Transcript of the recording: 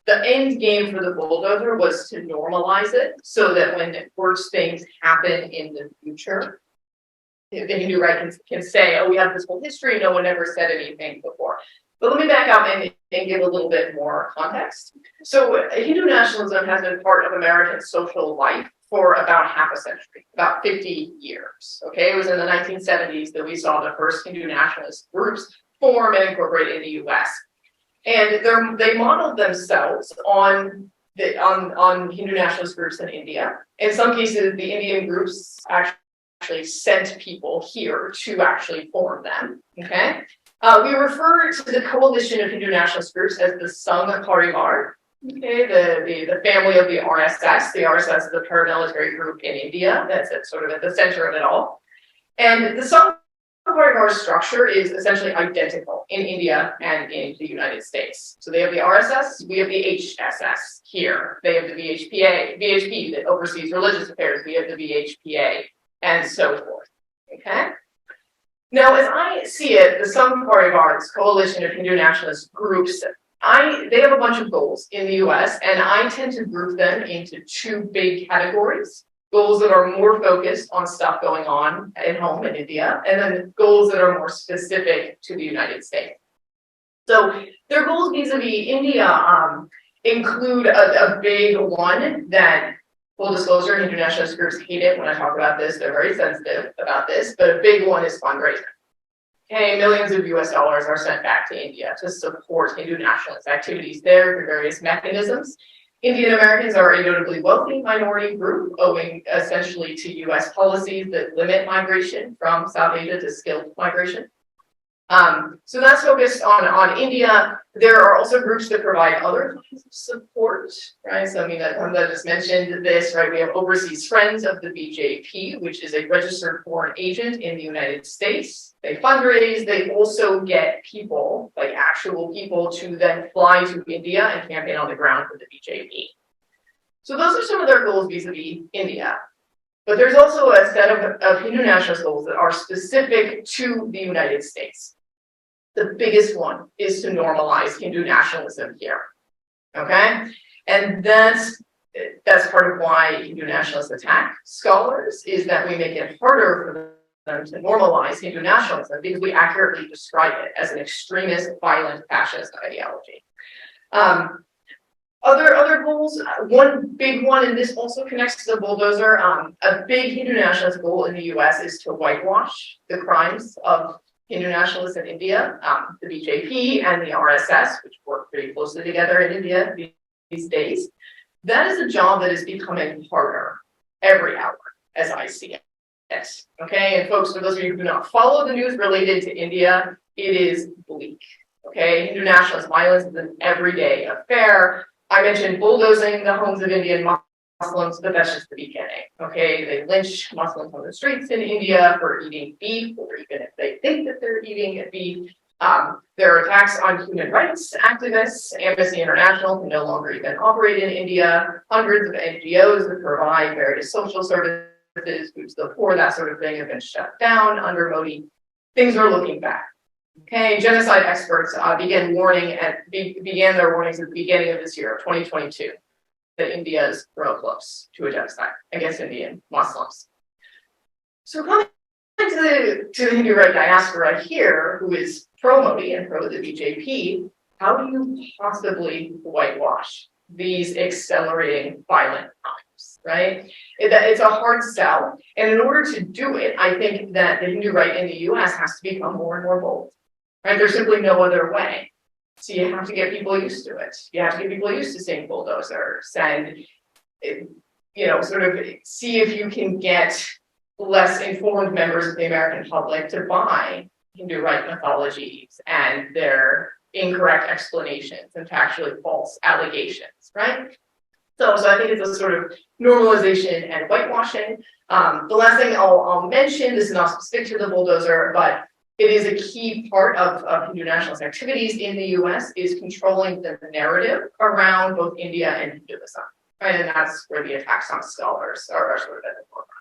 the end game for the bulldozer was to normalize it so that when worse things happen in the future, the Hindu right can say, oh, we have this whole history, no one ever said anything before. But let me back up and give a little bit more context. So Hindu nationalism has been part of American social life for about half a century, about 50 years. Okay, it was in the 1970s that we saw the first Hindu nationalist groups form and incorporate in the US. And they modeled themselves on Hindu nationalist groups in India. In some cases, the Indian groups actually sent people here to actually form them. Okay, we refer to the coalition of Hindu nationalist groups as the Sangh Parivar. Okay, the family of the RSS. The RSS is a paramilitary group in India that's sort of at the center of it all. And the Sangh Parivar structure is essentially identical in India and in the United States. So they have the RSS, we have the HSS here. They have the VHP that oversees religious affairs. We have the VHPA and so forth. Okay. Now, as I see it, the Sangh Parivar, this coalition of Hindu nationalist groups, they have a bunch of goals in the US, and I tend to group them into two big categories. Goals that are more focused on stuff going on at home in India, and then goals that are more specific to the United States. So their goals vis-a-vis India include a big one that, full disclosure, Hindu nationalist groups hate it when I talk about this. They're very sensitive about this, but a big one is fundraising. Okay, millions of US dollars are sent back to India to support Hindu nationalist activities there through various mechanisms. Indian Americans are a notably wealthy minority group, owing essentially to US policies that limit migration from South Asia to skilled migration. So that's focused on India. There are also groups that provide other kinds of support, right? So I mean, I just mentioned this, right? We have Overseas Friends of the BJP, which is a registered foreign agent in the United States. They fundraise. They also get people, like actual people, to then fly to India and campaign on the ground for the BJP. So those are some of their goals vis-a-vis India. But there's also a set of Hindu nationalist goals that are specific to the United States. The biggest one is to normalize Hindu nationalism here. Okay? And that's part of why Hindu nationalists attack scholars, is that we make it harder for them to normalize Hindu nationalism because we accurately describe it as an extremist, violent, fascist ideology. Other goals, one big one, and this also connects to the bulldozer, a big Hindu nationalist goal in the US is to whitewash the crimes of Hindu nationalists in India, the BJP and the RSS, which work pretty closely together in India these days. That is a job that is becoming harder every hour, as I see it. Yes. Okay, and folks, for those of you who do not follow the news related to India, it is bleak. Okay, Hindu nationalist violence is an everyday affair. I mentioned bulldozing the homes of Indian Muslims, but that's just the beginning. Okay, they lynch Muslims on the streets in India for eating beef, or even if they think that they're eating beef. There are attacks on human rights activists. Amnesty International can no longer even operate in India. Hundreds of NGOs that provide various social services, food to the poor, that sort of thing, have been shut down under Modi. Things are looking bad. Okay, genocide experts began their warnings at the beginning of this year, of 2022, that India is real close to a genocide against Indian Muslims. So coming to the Hindu right diaspora here, who is pro-Modi and pro the BJP, how do you possibly whitewash these accelerating violent crimes, right? It's a hard sell. And in order to do it, I think that the Hindu right in the US has to become more and more bold. Right? There's simply no other way. So you have to get people used to it. You have to get people used to seeing bulldozers and, sort of see if you can get less informed members of the American public to buy Hindu right mythologies and their incorrect explanations and factually false allegations, right? So I think it's a sort of normalization and whitewashing. The last thing I'll mention, this is not specific to the bulldozer, but it is a key part of Hindu nationalist activities in the US, is controlling the narrative around both India and Hinduism. Right? And that's where the attacks on scholars are sort of at the forefront.